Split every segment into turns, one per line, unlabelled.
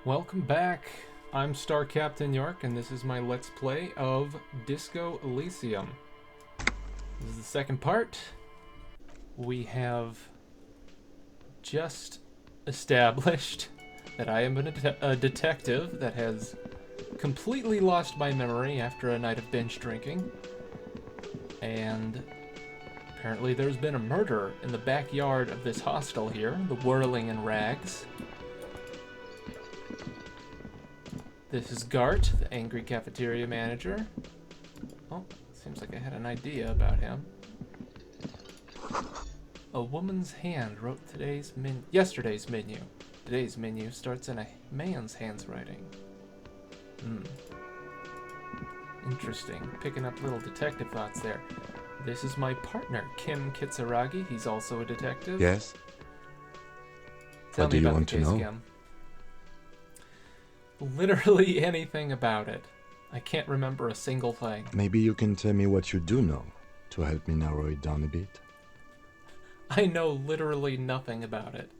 Welcome back. I'm Star Captain York, and this is my Let's Play of Disco Elysium. This is the second part. We have just established that I am a detective that has completely lost my memory after a night of binge drinking. And apparently there's been a murder in the backyard of this hostel here, the Whirling in Rags. This is Gart, the angry cafeteria manager. Oh, seems like I had an idea about him. A woman's hand wrote yesterday's menu. Today's menu starts in a man's handwriting. Interesting. Picking up little detective thoughts there. This is my partner, Kim Kitsuragi. He's also a detective.
Yes?
Tell
What
me
do you
about
want
the
to
case,
know?
Kim. Literally anything about it. I can't remember a single thing.
Maybe you can tell me what you do know to help me narrow it down a bit.
I know literally nothing about it.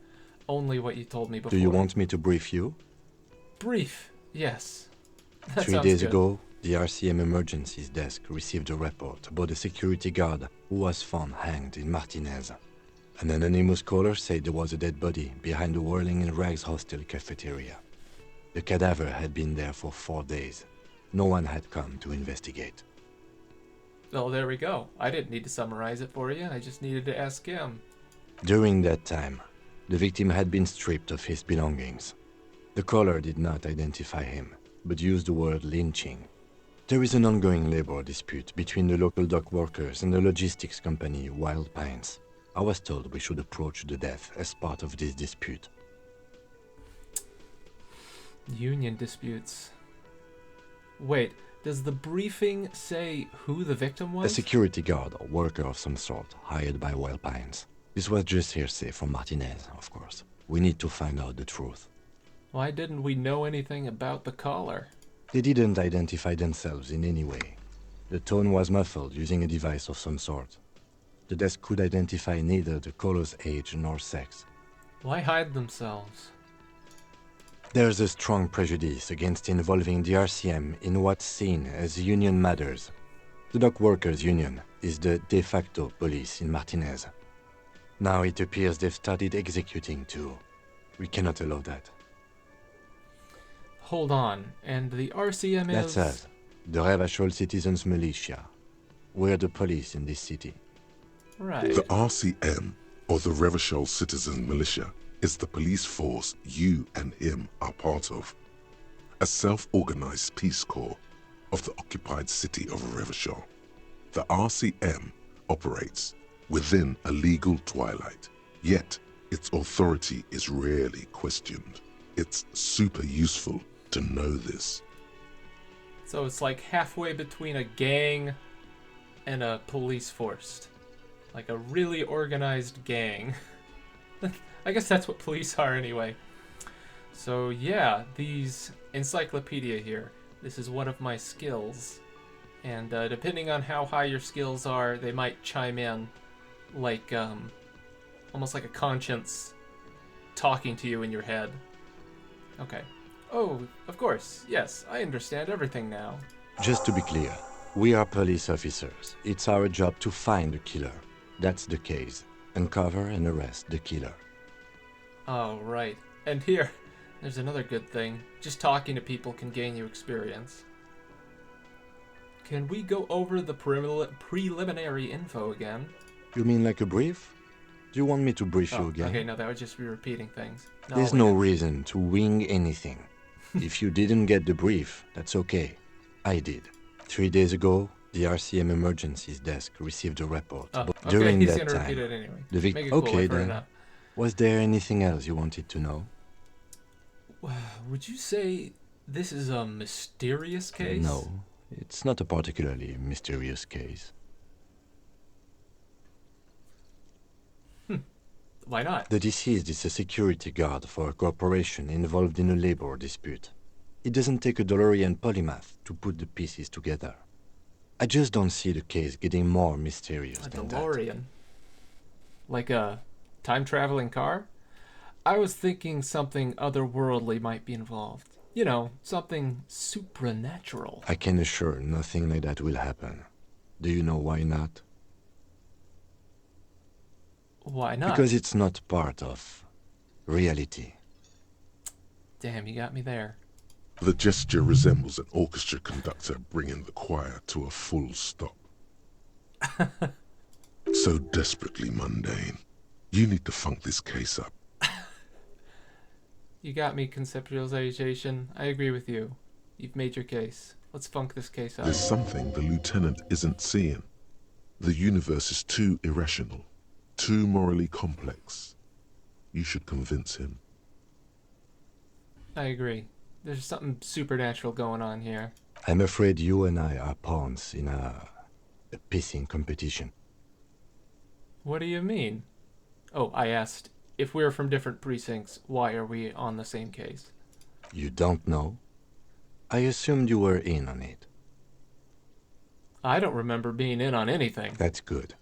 Only what you told me before.
Do you want me to brief you?
Brief, yes. That
3
sounds
days
good.
ago, the RCM emergencies desk received a report about a security guard who was found hanged in Martinez. An anonymous caller said there was a dead body behind the Whirling in Rags hostel cafeteria. The cadaver had been there for 4 days. No one had come to investigate.
Oh, there we go. I didn't need to summarize it for you. I just needed to ask him.
During that time, the victim had been stripped of his belongings. The caller did not identify him, but used the word lynching. There is an ongoing labor dispute between the local dock workers and the logistics company Wild Pines. I was told we should approach the death as part of this dispute.
Union disputes. Wait, does the briefing say who the victim
A
was?
security guard or worker of some sort hired by Wild Pines. This was just hearsay from Martinez, of course. We need to find out the truth.
Why didn't we know anything about the caller?
They didn't identify themselves in any way. The tone was muffled using a device of some sort. The desk could identify neither the caller's age nor sex.
Why hide themselves?
There's a strong prejudice against involving the RCM in what's seen as union matters. The dock workers' union is the de facto police in Martinez. Now it appears they've started executing too. We cannot allow that.
Hold on, and the RCM is...
That's us, the Revachol Citizens Militia. We're the police in this city.
Right.
The RCM, or the Revachol Citizen Militia, is the police force you and him are part of. A self-organized peace corps of the occupied city of Revachol. The RCM operates within a legal twilight, yet its authority is rarely questioned. It's super useful to know this.
So it's like halfway between a gang and a police force. Like a really organized gang. I guess that's what police are anyway. So yeah, these encyclopedia here. This is one of my skills. And depending on how high your skills are, they might chime in like, almost like a conscience talking to you in your head. Okay. Oh, of course. Yes, I understand everything now.
Just to be clear, we are police officers. It's our job to find the killer. That's the case. Uncover and arrest the killer.
Oh, right. And here, there's another good thing. Just talking to people can gain you experience. Can we go over the preliminary info again?
You mean like a brief? Do you want me to brief you
Oh,
again?
okay, no, that would just be repeating things. No,
There's
we
no
didn't.
reason to wing anything. If you didn't get the brief, that's okay. I did. 3 days ago, the RCM emergencies desk received a report.
Oh,
But
okay,
during
he's
that
gonna
time,
repeat it anyway.
the
Make it cool,
okay
I've heard
then.
enough.
Was there anything else you wanted to know?
Would you say this is a mysterious case?
No, it's not a particularly mysterious case.
Why not?
The deceased is a security guard for a corporation involved in a labor dispute. It doesn't take a DeLorean polymath to put the pieces together. I just don't see the case getting more mysterious
A
than that.
DeLorean. Like a time-traveling car? I was thinking something otherworldly might be involved. You know, something supernatural.
I can assure nothing like that will happen. Do you know why not?
Why not?
Because it's not part of reality.
Damn, you got me there.
The gesture resembles an orchestra conductor bringing the choir to a full stop. So desperately mundane. You need to funk this case up.
You got me, conceptualization. I agree with you. You've made your case. Let's funk this case up.
There's something the lieutenant isn't seeing. The universe is too irrational, too morally complex. You should convince him.
I agree. There's something supernatural going on here.
I'm afraid you and I are pawns in a pissing competition.
What do you mean? Oh, I asked, if we're from different precincts, why are we on the same case?
You don't know? I assumed you were in on it.
I don't remember being in on anything.
That's good.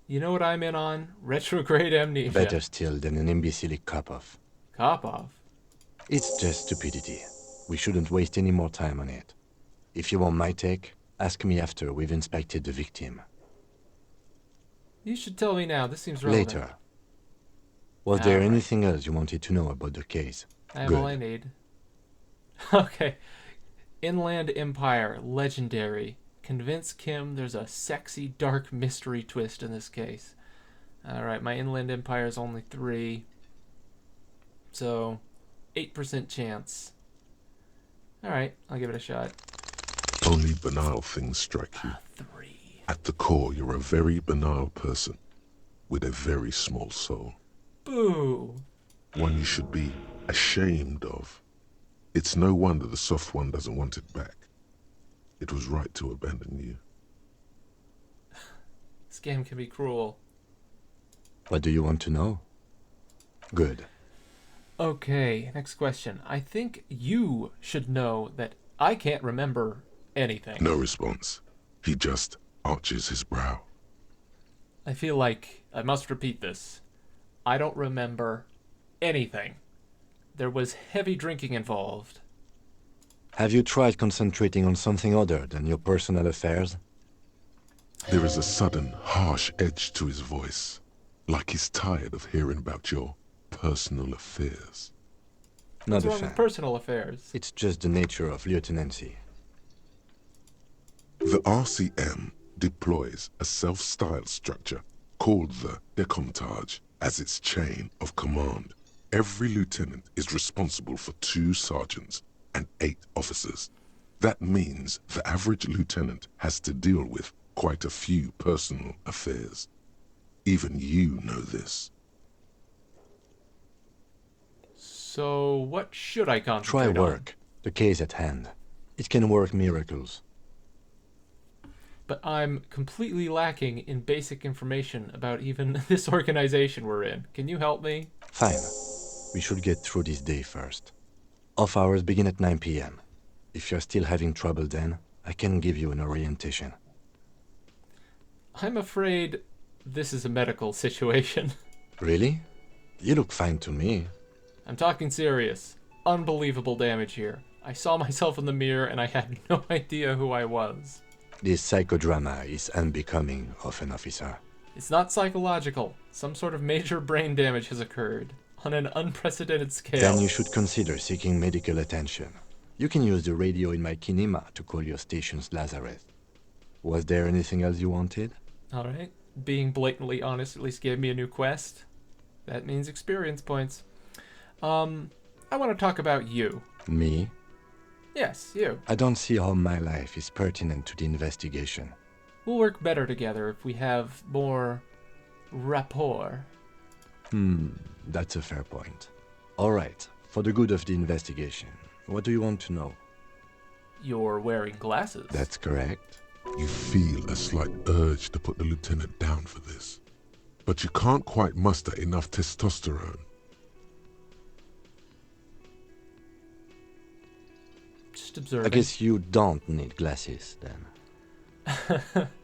You know what I'm in on? Retrograde amnesia.
Better still than an imbecilic cop-off.
Cop-off?
It's just stupidity. We shouldn't waste any more time on it. If you want my take, ask me after we've inspected the victim.
You should tell me now. This seems relevant.
Later. Was there
Alright.
anything else you wanted to know about the case?
I have
Good.
all I need. Okay. Inland Empire, legendary. Convince Kim there's a sexy, dark mystery twist in this case. Alright, my Inland Empire is only 3. So, 8% chance. Alright, I'll give it a shot.
Only banal things strike you.
3.
At the core, you're a very banal person with a very small soul.
Boo!
One you should be ashamed of. It's no wonder the soft one doesn't want it back. It was right to abandon you.
This game can be cruel.
What do you want to know? Good.
Okay, next question. I think you should know that I can't remember anything.
No response. He just arches his brow.
I feel like I must repeat this. I don't remember anything. There was heavy drinking involved.
Have you tried concentrating on something other than your personal affairs?
There is a sudden, harsh edge to his voice, like he's tired of hearing about your personal affairs.
Not
What's
a
wrong
fan.
with personal affairs?
It's just the nature of lieutenancy.
The RCM deploys a self-styled structure called the Decomptage as its chain of command. Every lieutenant is responsible for 2 sergeants and 8 officers. That means the average lieutenant has to deal with quite a few personal affairs. Even you know this.
So, what should I
Try
concentrate on?
work. The case at hand. It can work miracles.
But I'm completely lacking in basic information about even this organization we're in. Can you help me?
Fine. We should get through this day first. Off hours begin at 9 p.m. If you're still having trouble then, I can give you an orientation.
I'm afraid this is a medical situation.
Really? You look fine to me.
I'm talking serious. Unbelievable damage here. I saw myself in the mirror and I had no idea who I was.
This psychodrama is unbecoming of an officer.
It's not psychological. Some sort of major brain damage has occurred on an unprecedented scale.
Then you should consider seeking medical attention. You can use the radio in my kinema to call your station's Lazarus. Was there anything else you wanted?
Alright. Being blatantly honest at least gave me a new quest. That means experience points. I want to talk about you.
Me?
Yes, you.
I don't see how my life is pertinent to the investigation.
We'll work better together if we have more rapport.
That's a fair point. All right, for the good of the investigation, what do you want to know?
You're wearing glasses.
That's correct.
You feel a slight urge to put the lieutenant down for this, but you can't quite muster enough testosterone.
Just observing.
I guess you don't need glasses, then.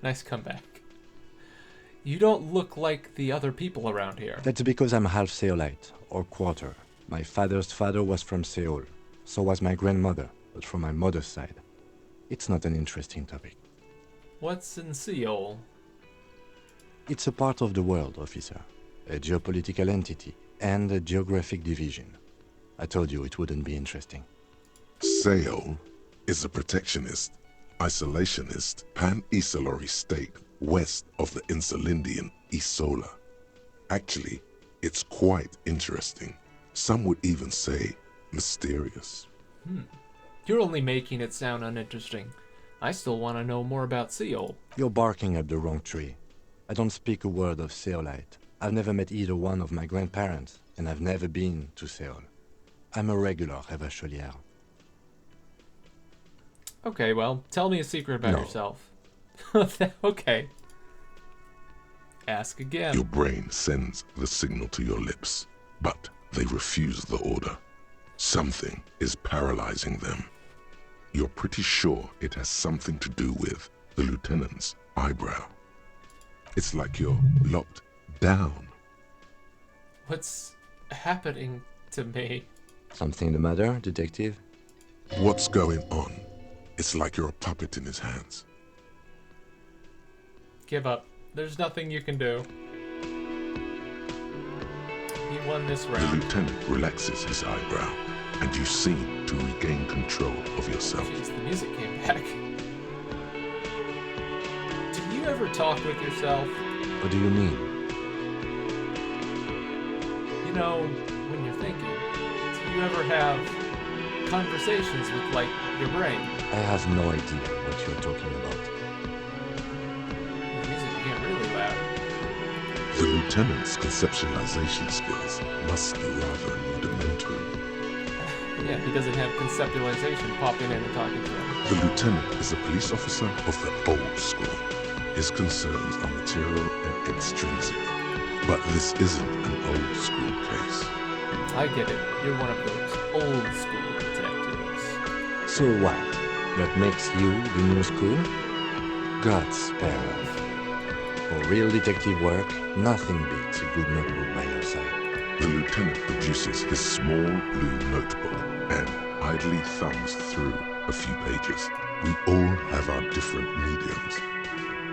Nice comeback. You don't look like the other people around here.
That's because I'm half Seolite, or quarter. My father's father was from Seoul. So was my grandmother, but from my mother's side. It's not an interesting topic.
What's in Seoul?
It's a part of the world, officer. A geopolitical entity and a geographic division. I told you it wouldn't be interesting.
Seoul is a protectionist, isolationist, pan-Isolari state west of the Insulindian Isola. Actually, it's quite interesting. Some would even say mysterious.
You're only making it sound uninteresting. I still want to know more about Seoul.
You're barking up the wrong tree. I don't speak a word of Seolite. I've never met either one of my grandparents, and I've never been to Seoul. I'm a regular Revacholière.
Okay, well, tell me a secret about
No.
yourself. Okay. Ask again.
Your brain sends the signal to your lips, but they refuse the order. Something is paralyzing them. You're pretty sure it has something to do with the lieutenant's eyebrow. It's like you're locked down.
What's happening to me?
Something the matter, detective?
What's going on? It's like you're a puppet in his hands.
Give up. There's nothing you can do. He won this
The
round.
lieutenant relaxes his eyebrow, and you seem to regain control of yourself.
Jeez, the music came back. Do you ever talk with yourself?
What do you mean?
You know, when you're thinking. Do you ever have conversations with, like, your brain?
I have no idea what you're talking about.
The music became really loud.
The lieutenant's conceptualization skills must be rather rudimentary.
Yeah, he doesn't have conceptualization popping in and talking to him.
The lieutenant is a police officer of the old school. His concerns are material and extrinsic. But this isn't an old school case.
I get it. You're one of those old school detectives.
So what? That makes you the new school? God spare us. For real detective work, nothing beats a good notebook by your side.
The lieutenant produces his small blue notebook and idly thumbs through a few pages. We all have our different mediums.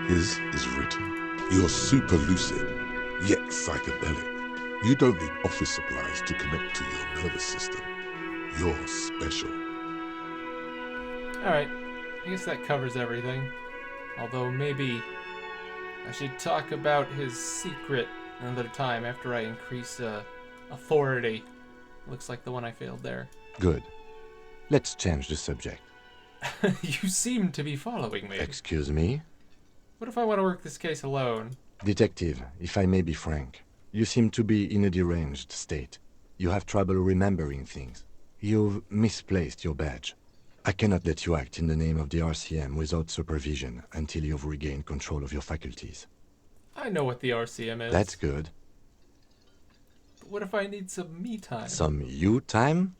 His is written. You're super lucid, yet psychedelic. You don't need office supplies to connect to your nervous system. You're special.
Alright, I guess that covers everything. Although maybe I should talk about his secret another time after I increase authority. Looks like the one I failed there.
Good. Let's change the subject.
You seem to be following me.
Excuse me?
What if I want to work this case alone?
Detective, if I may be frank, you seem to be in a deranged state. You have trouble remembering things. You've misplaced your badge. I cannot let you act in the name of the RCM without supervision until you've regained control of your faculties.
I know what the RCM is.
That's good.
But what if I need some me time?
Some you time?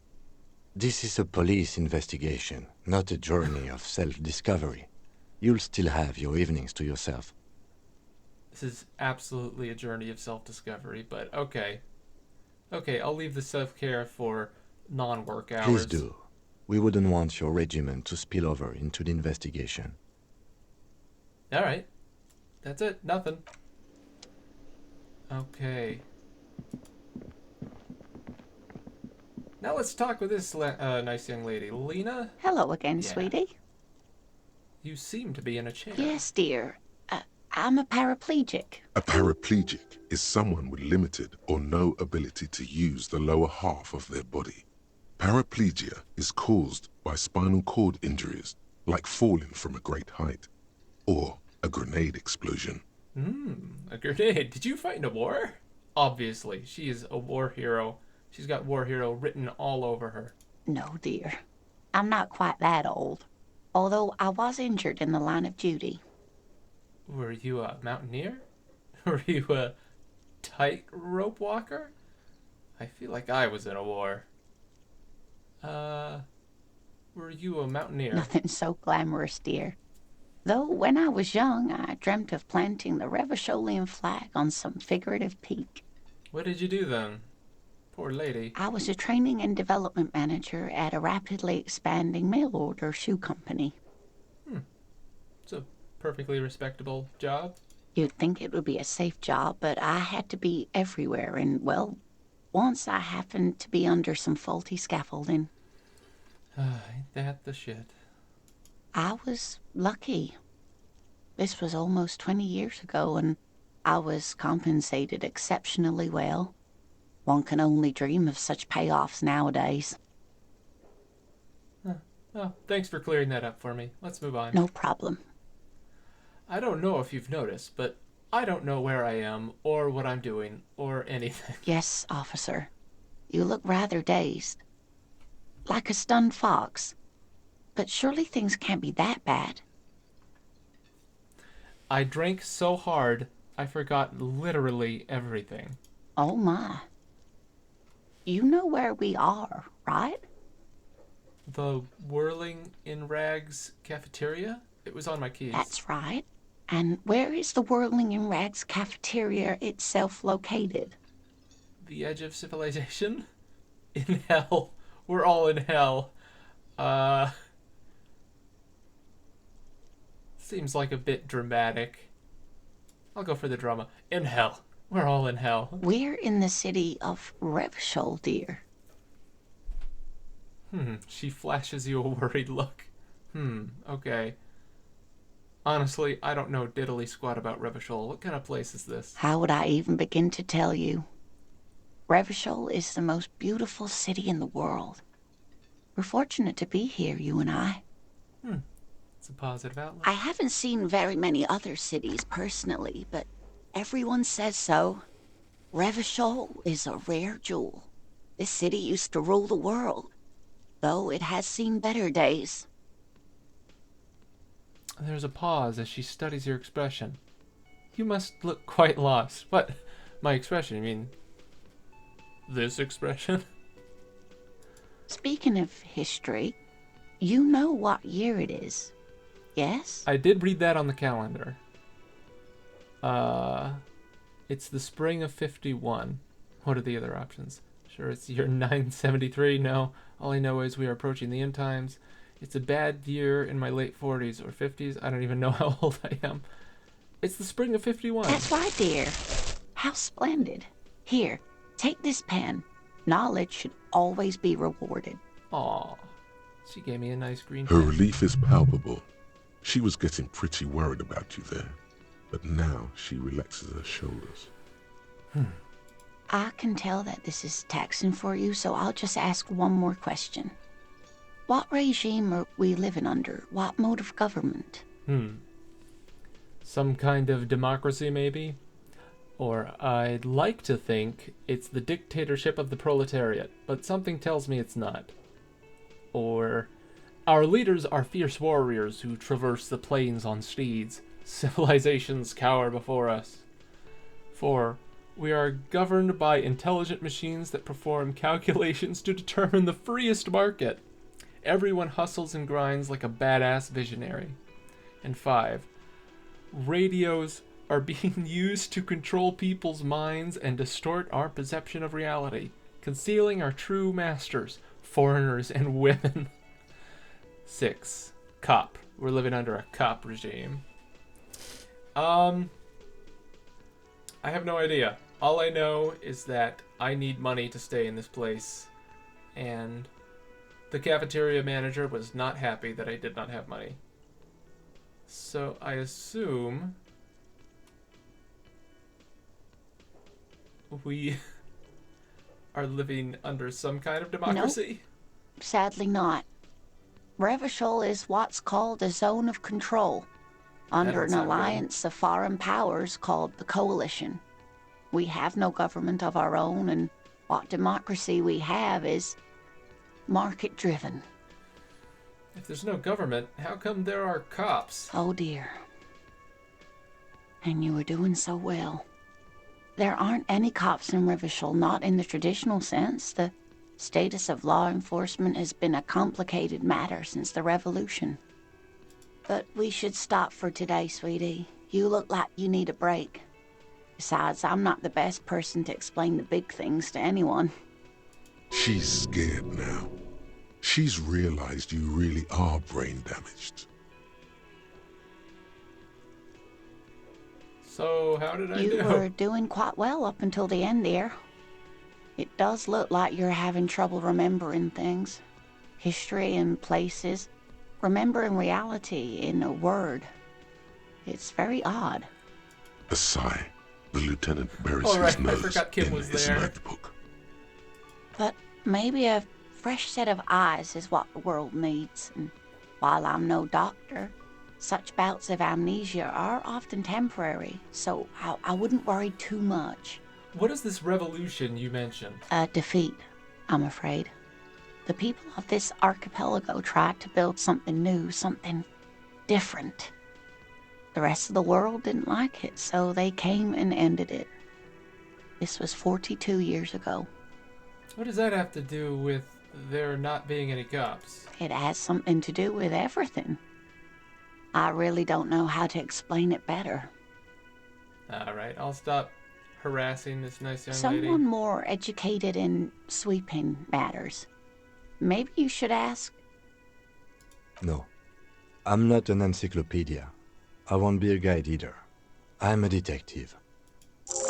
This is a police investigation, not a journey of self-discovery. You'll still have your evenings to yourself.
This is absolutely a journey of self-discovery, but okay. Okay, I'll leave the self-care for non-work hours.
Please do. We wouldn't want your regiment to spill over into the investigation.
Alright. That's it. Nothing. Okay. Now let's talk with this nice young lady. Lena,
Hello again,
Yeah.
sweetie.
you seem to be in a chair.
Yes, dear. I'm a paraplegic.
A paraplegic is someone with limited or no ability to use the lower half of their body. Paraplegia is caused by spinal cord injuries, like falling from a great height, or a grenade explosion.
A grenade. Did you fight in a war? Obviously, she is a war hero. She's got war hero written all over her.
No, dear. I'm not quite that old. Although I was injured in the line of duty.
Were you a mountaineer? Were you a tightrope walker? I feel like I was in a war. Were you a mountaineer?
Nothing so glamorous, dear. Though when I was young, I dreamt of planting the Revacholian flag on some figurative peak.
What did you do then? Poor lady.
I was a training and development manager at a rapidly expanding mail order shoe company.
It's a perfectly respectable job.
You'd think it would be a safe job, but I had to be everywhere, and, well, once I happened to be under some faulty scaffolding.
Ain't that the shit.
I was lucky. This was almost 20 years ago, and I was compensated exceptionally well. One can only dream of such payoffs nowadays.
Oh, thanks for clearing that up for me. Let's move on.
No problem.
I don't know if you've noticed, but I don't know where I am, or what I'm doing, or anything.
Yes, officer. You look rather dazed. Like a stunned fox. But surely things can't be that bad.
I drank so hard, I forgot literally everything.
Oh my. You know where we are, right?
The Whirling in Rags cafeteria? It was on my keys.
That's right. And where is the Whirling in Rags cafeteria itself located?
The edge of civilization? In hell. We're all in hell. Seems like a bit dramatic. I'll go for the drama. In hell. We're all in hell.
We're in the city of Revachol, dear.
She flashes you a worried look. Okay. Honestly, I don't know diddly squat about Revachol. What kind of place is this?
How would I even begin to tell you? Revachol is the most beautiful city in the world. We're fortunate to be here, you and I.
It's a positive outlook.
I haven't seen very many other cities personally, but everyone says so. Revachol is a rare jewel. This city used to rule the world, though it has seen better days.
There's a pause as she studies your expression. You must look quite lost. What? My expression? You mean this expression?
Speaking of history, you know what year it is, yes?
I did read that on the calendar. It's the spring of 51. What are the other options? Sure, it's year 973. No, all I know is we are approaching the end times. It's a bad year in my late 40s or 50s. I don't even know how old I am. It's the spring of 51.
That's right, dear. How splendid. Here, take this pen. Knowledge should always be rewarded.
Aw, she gave me a nice green
Her
pen.
relief is palpable. She was getting pretty worried about you there, but now she relaxes her shoulders.
I can tell that this is taxing for you, so I'll just ask one more question. What regime are we living under? What mode of government?
Some kind of democracy, maybe? Or I'd like to think it's the dictatorship of the proletariat, but something tells me it's not. Or our leaders are fierce warriors who traverse the plains on steeds. Civilizations cower before us. 4. We are governed by intelligent machines that perform calculations to determine the freest market. Everyone hustles and grinds like a badass visionary. And 5. Radios are being used to control people's minds and distort our perception of reality, concealing our true masters, foreigners and women. 6. Cop. We're living under a cop regime. I have no idea. All I know is that I need money to stay in this place, and the cafeteria manager was not happy that I did not have money. So I assume we are living under some kind of democracy.
Sadly not. Revachol is what's called a zone of control, under an alliance of foreign powers called the Coalition. We have no government of our own, and what democracy we have is market-driven.
If there's no government, how come there are cops?
Oh dear. And you were doing so well. There aren't any cops in Revachol, not in the traditional sense. The status of law enforcement has been a complicated matter since the revolution. But we should stop for today, sweetie. You look like you need a break. Besides, I'm not the best person to explain the big things to anyone.
She's scared now. She's realized you really are brain damaged.
So, how did I do?
You were doing quite well up until the end there. It does look like you're having trouble remembering things. History and places. Remembering reality in a word. It's very odd.
A sigh. The lieutenant buries
Oh, right,
his nose
I forgot Kim
in
was
his
there.
notebook.
But maybe a fresh set of eyes is what the world needs. And while I'm no doctor, such bouts of amnesia are often temporary, so I wouldn't worry too much.
What is this revolution you mentioned?
A defeat, I'm afraid. The people of this archipelago tried to build something new, something different. The rest of the world didn't like it, so they came and ended it. This was 42 years ago.
What does that have to do with there not being any cops?
It has something to do with everything. I really don't know how to explain it better.
Alright, I'll stop harassing this nice young
Someone
lady.
more educated in sweeping matters. Maybe you should ask.
No. I'm not an encyclopedia. I won't be a guide either. I'm a detective.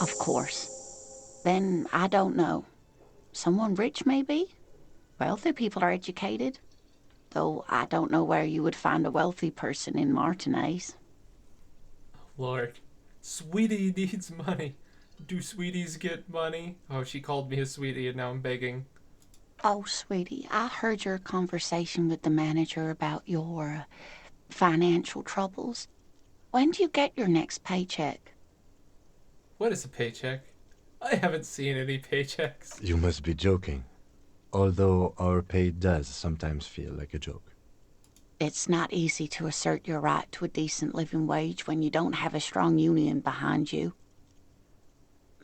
Of course. Then I don't know. Someone rich, maybe? Wealthy people are educated. Though I don't know where you would find a wealthy person in Martinez.
Lord. Sweetie needs money. Do sweeties get money? Oh, she called me a sweetie and now I'm begging.
Oh, sweetie, I heard your conversation with the manager about your financial troubles. When do you get your next paycheck?
What is a paycheck? I haven't seen any paychecks.
You must be joking. Although our pay does sometimes feel like a joke.
It's not easy to assert your right to a decent living wage when you don't have a strong union behind you.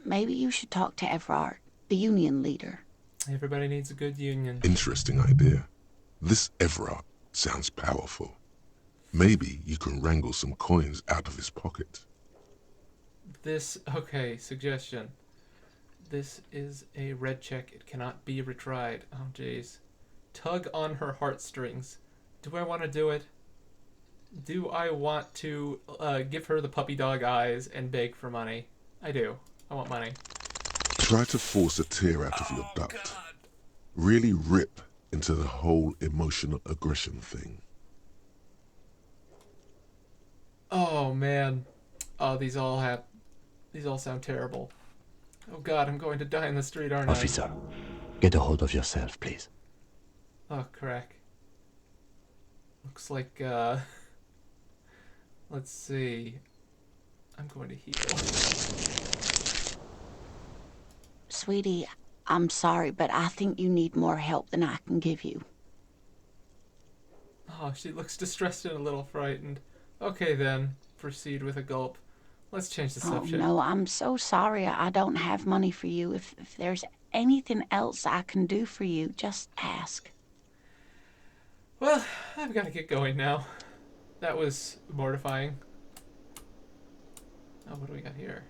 Maybe you should talk to Everard, the union leader.
Everybody needs a good union.
Interesting idea. This Everard sounds powerful. Maybe you can wrangle some coins out of his pocket.
Okay, suggestion. This is a red check. It cannot be retried. Oh, jeez. Tug on her heartstrings. Do I want to do it? Do I want to give her the puppy dog eyes and beg for money? I do. I want money.
Try to force a tear out of your duct.
God.
Really rip into the whole emotional aggression thing.
Oh, man. Oh, these all sound terrible. Oh God, I'm going to die in the street, aren't I?
Officer, get a hold of yourself, please.
Oh, crack. Looks like, let's see. I'm going to heal.
Sweetie, I'm sorry, but I think you need more help than I can give you.
Oh, she looks distressed and a little frightened. Okay then, proceed with a gulp. Let's change the subject.
Oh, no, I'm so sorry I don't have money for you. If there's anything else I can do for you, just ask.
Well, I've got to get going now. That was mortifying. Oh, what do we got here?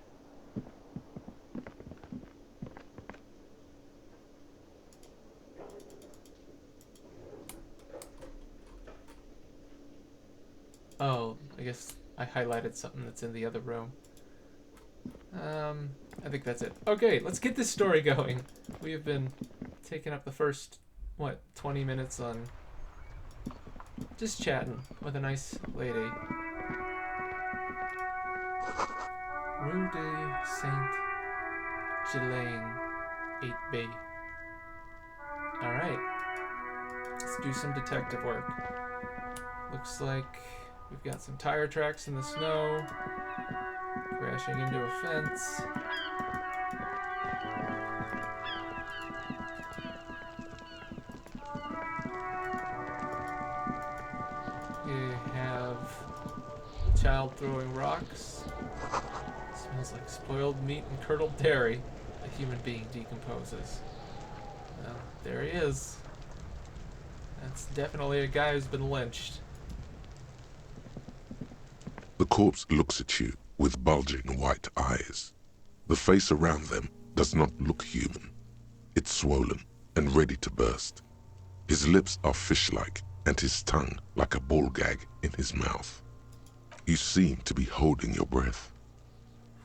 Oh, I guess I highlighted something that's in the other room. I think that's it. Okay, let's get this story going. We have been taking up the first, 20 minutes on just chatting with a nice lady. Rue de Saint-Ghislain, 8B. Alright. Let's do some detective work. Looks like we've got some tire tracks in the snow. Crashing into a fence. We have a child throwing rocks. Smells like spoiled meat and curdled dairy. A human being decomposes. Well, there he is. That's definitely a guy who's been lynched.
The corpse looks at you with bulging white eyes. The face around them does not look human. It's swollen, and ready to burst. His lips are fish-like and his tongue like a ball gag in his mouth. You seem to be holding your breath.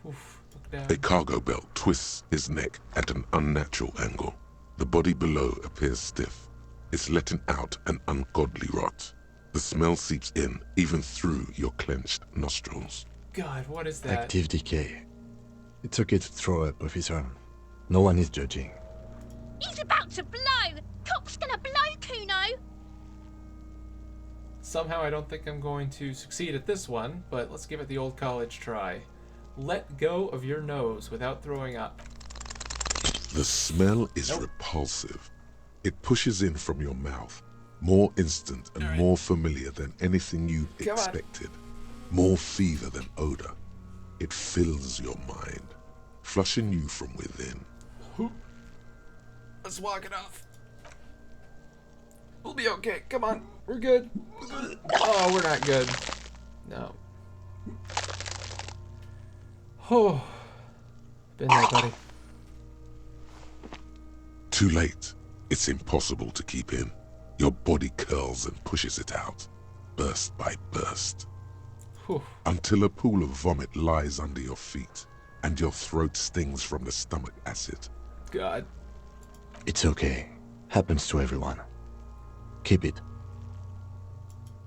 Oof, look down.
A cargo belt twists his neck at an unnatural angle. The body below appears stiff. It's letting out an ungodly rot. The smell seeps in even through your clenched nostrils.
God, what is that?
Active decay. It's okay to throw up of his own. No one is judging.
He's about to blow! Cock's gonna blow, Kuno!
Somehow I don't think I'm going to succeed at this one, but let's give it the old college try. Let go of your nose without throwing up.
The smell is
Nope.
repulsive. It pushes in from your mouth, more instant and
Alright.
more familiar than anything you'd
Come on.
expected. More fever than odor. It fills your mind, flushing you from within.
Let's walk it off. We'll be okay. Come on. We're good. Oh, we're not good. No. Oh. Been there, buddy.
Too late. It's impossible to keep in. Your body curls and pushes it out, burst by burst,
Whew.
until a pool of vomit lies under your feet, and your throat stings from the stomach acid.
God.
It's okay. Happens to everyone. Keep it.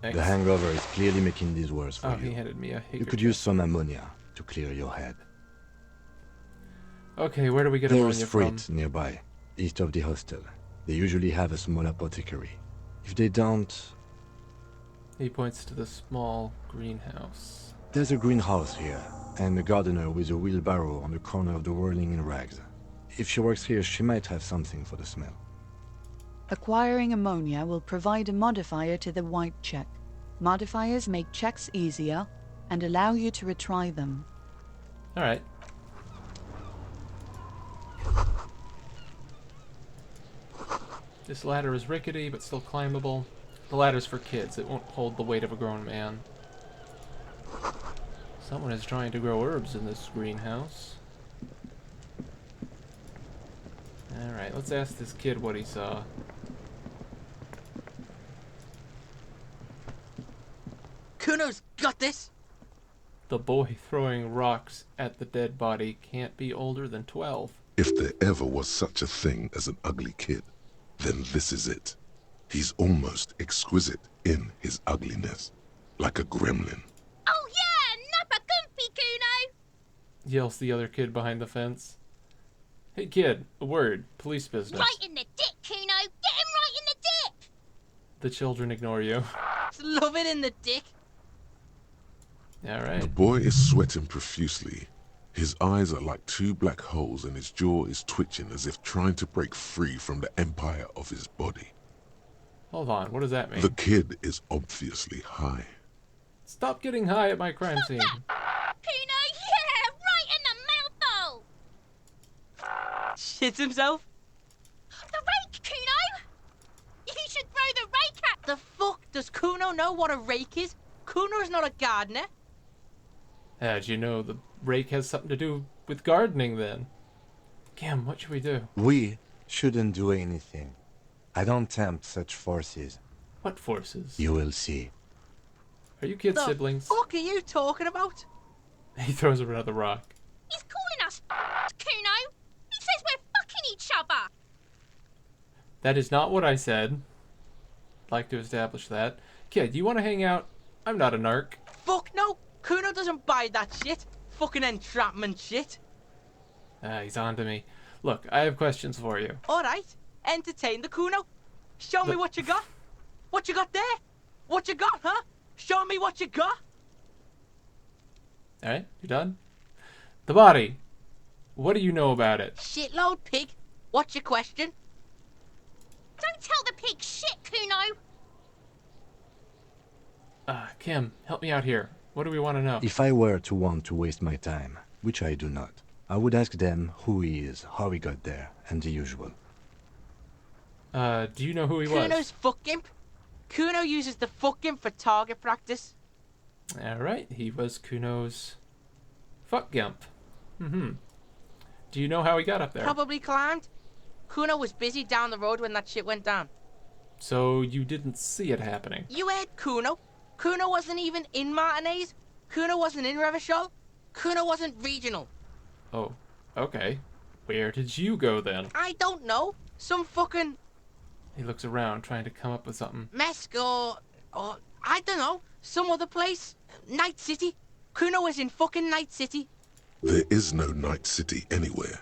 Thanks.
The hangover is clearly making this worse for
Oh, he
you.
handed me a
You could
handkerchief.
use some ammonia to clear your head.
Okay, where do we get
There
ammonia
is
from?
freight nearby, east of the hostel. They usually have a small apothecary. If they don't,
He points to the small greenhouse.
there's a greenhouse here, and a gardener with a wheelbarrow on the corner of the whirling in rags. If she works here, she might have something for the smell.
Acquiring ammonia will provide a modifier to the white check. Modifiers make checks easier and allow you to retry them.
Alright. This ladder is rickety, but still climbable. The ladder's for kids. It won't hold the weight of a grown man. Someone is trying to grow herbs in this greenhouse. Alright, let's ask this kid what he saw.
Kuno's got this!
The boy throwing rocks at the dead body can't be older than 12.
If there ever was such a thing as an ugly kid, then this is it. He's almost exquisite in his ugliness, like a gremlin.
Oh yeah, nappa gumpy, Kuno!
Yells the other kid behind the fence. Hey kid, a word. Police business.
Right in the dick, Kuno! Get him right in the dick!
The children ignore you.
Love it in the dick!
The
Alright.
boy is sweating profusely. His eyes are like two black holes and his jaw is twitching as if trying to break free from the empire of his body.
Hold on, what does that mean?
The kid is obviously high.
Stop getting high at my crime scene.
Kuno, yeah! Right in the mouthhole!
Shits himself?
The rake, Kuno! You should throw the rake at...
The fuck? Does Kuno know what a rake is? Kuno's not a gardener.
How'd you know the rake has something to do with gardening then? Kim, what should we do?
We shouldn't do anything. I don't tempt such forces.
What forces?
You will see.
Are you kids
The
siblings?
fuck are you talking about?
He throws another rock.
He's calling us Kuno! He says we're fucking each other!
That is not what I said. I'd like to establish that. Kid, you want to hang out? I'm not a narc.
Fuck no! Kuno doesn't buy that shit. Fucking entrapment shit.
He's on to me. Look, I have questions for you.
Alright, entertain the Kuno. Show me what you got. What you got there? What you got, huh? Show me what you got.
Alright, you done? The body. What do you know about it?
Shitload pig. What's your question?
Don't tell the pig shit, Kuno!
Kim, help me out here. What do we want to know?
If I were to want to waste my time, which I do not, I would ask them who he is, how he got there, and the usual.
Do you know who he
Kuno's
was?
fuck imp. Kuno uses the fuck imp for target practice.
Alright, he was Kuno's fuck gimp. Do you know how he got up there?
Probably climbed. Kuno was busy down the road when that shit went down.
So you didn't see it happening?
You heard Kuno. Kuno wasn't even in Martinez. Kuno wasn't in Revachol. Kuno wasn't regional.
Oh, okay. Where did you go then?
I don't know. Some fucking
He looks around, trying to come up with something.
Mesk or I don't know. Some other place. Night City. Kuno was in fucking Night City.
There is no Night City anywhere.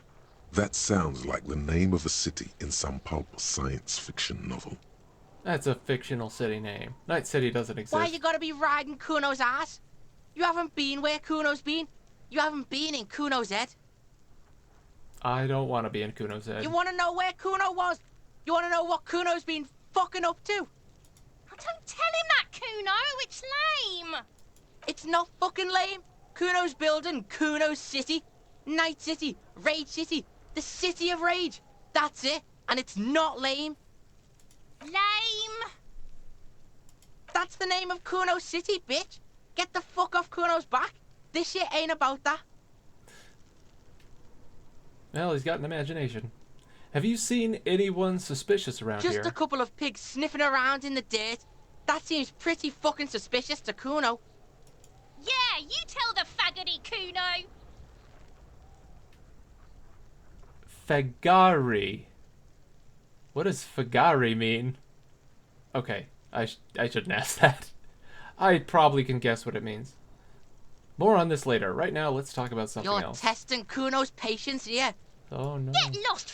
That sounds like the name of a city in some pulp science fiction novel.
That's a fictional city name. Night City doesn't exist.
Why you gotta be riding Kuno's ass? You haven't been where Kuno's been. You haven't been in Kuno's head.
I don't want to be in Kuno's head.
You wanna know where Kuno was? You wanna know what Kuno's been fucking up to?
Oh, don't tell him that, Kuno. It's lame.
It's not fucking lame. Kuno's building Kuno's city. Night City. Rage City. The City of Rage. That's it. And it's not lame.
Lame.
That's the name of Kuno's city, bitch. Get the fuck off Kuno's back. This shit ain't about that.
Well, he's got an imagination. Have you seen anyone suspicious around
Just
here?
a couple of pigs sniffing around in the dirt. That seems pretty fucking suspicious to Kuno.
Yeah, you tell the faggoty, Kuno.
Fagari. What does Fagari mean? Okay, I shouldn't ask that. I probably can guess what it means. More on this later. Right now, let's talk about something
You're
else.
testing Kuno's patience here.
Oh no.
Get lost,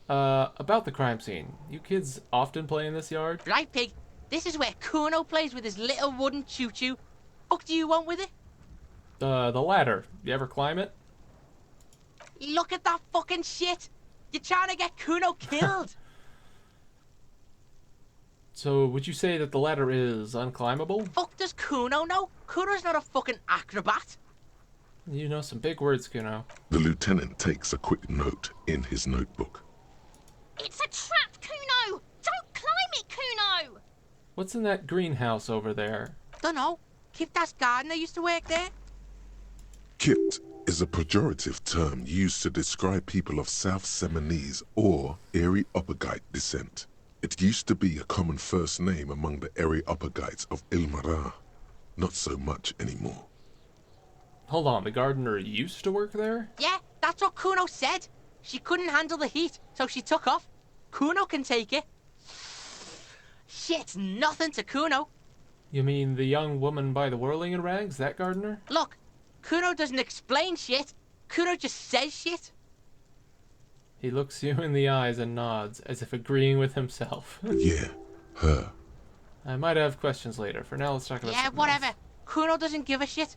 About the crime scene. You kids often play in this yard?
Right, pig? This is where Kuno plays with his little wooden choo-choo. Fuck do you want with it?
The ladder. You ever climb it?
Look at that fucking shit. You're trying to get Kuno killed.
So, would you say that the ladder is unclimbable?
Fuck does Kuno know? Kuno's not a fucking acrobat.
You know some big words, Kuno.
The lieutenant takes a quick note in his notebook.
It's a trap, Kuno. Don't climb it, Kuno.
What's in that greenhouse over there?
Dunno. Kiptas gardener used to work there.
Kipt is a pejorative term used to describe people of South Seminese or Erie-Uppergite descent. It used to be a common first name among the Erie-Uppergites of Ilmara. Not so much anymore.
Hold on, the gardener used to work there?
Yeah, that's what Kuno said. She couldn't handle the heat, so she took off. Kuno can take it. Shit's nothing to Kuno.
You mean the young woman by the whirling in rags, that gardener?
Look, Kuno doesn't explain shit. Kuno just says shit.
He looks you in the eyes and nods, as if agreeing with himself.
Yeah, her.
I might have questions later. For now, let's talk about
Yeah,
something
whatever.
else.
Kuno doesn't give a shit.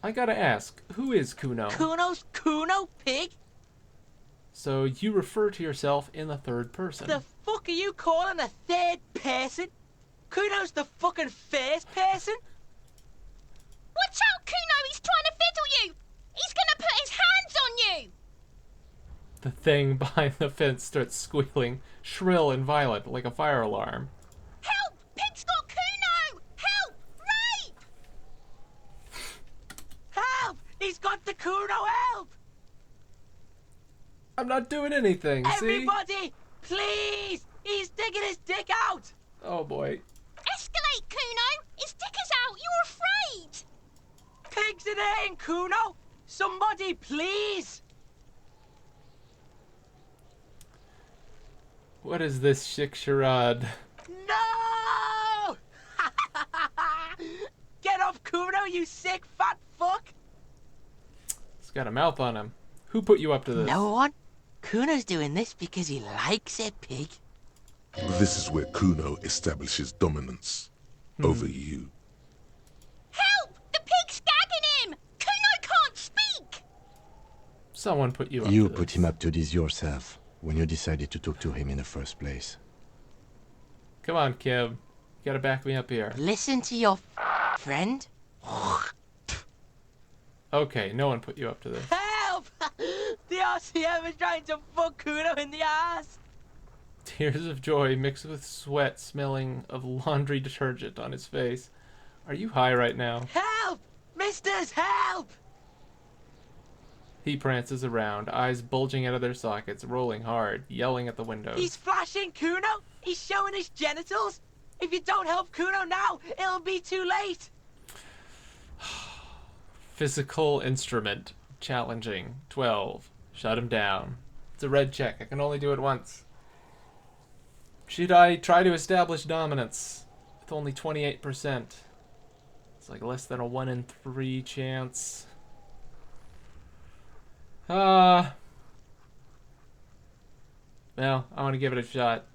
I gotta ask, who is Kuno?
Kuno's Kuno, pig?
So you refer to yourself in the third person.
The fuck are you calling a third person? Kuno's the fucking first person?
Watch out, Kuno. He's trying to fiddle you. He's gonna put his hands on you.
The thing behind the fence starts squealing, shrill and violent, like a fire alarm.
Help! Pig's got Kuno. Help! Rape!
Help! He's got the Kuno, help!
I'm not doing anything, see?
Everybody, please! He's digging his dick out!
Oh boy.
Escalate, Kuno. His dick is out. You're afraid.
Pigs in air, Kuno! Somebody, please!
What is this chic charade?
No! Get off, Kuno, you sick fat fuck!
He's got a mouth on him. Who put you up to this?
No one. Kuno's doing this because he likes it, pig.
This is where Kuno establishes dominance over you.
Help! The pig's gagging him. Kuno can't speak.
Someone put you up
You
to
put
this.
him up to this yourself when you decided to talk to him in the first place.
Come on, Kim. You gotta back me up here.
Listen to your friend.
Okay, no one put you up to this.
Help! The RCM is trying to fuck Kuno in the ass.
Tears of joy mixed with sweat smelling of laundry detergent on his face. Are you high right now?
Help! Misters, help!
He prances around, eyes bulging out of their sockets, rolling hard, yelling at the windows.
He's flashing Kuno. He's showing his genitals. If you don't help Kuno now, it'll be too late.
Physical instrument. Challenging. 12. Shut him down. It's a red check. I can only do it once. Should I try to establish dominance? With only 28%. It's like less than a 1 in 3 chance. Well, I want to give it a shot.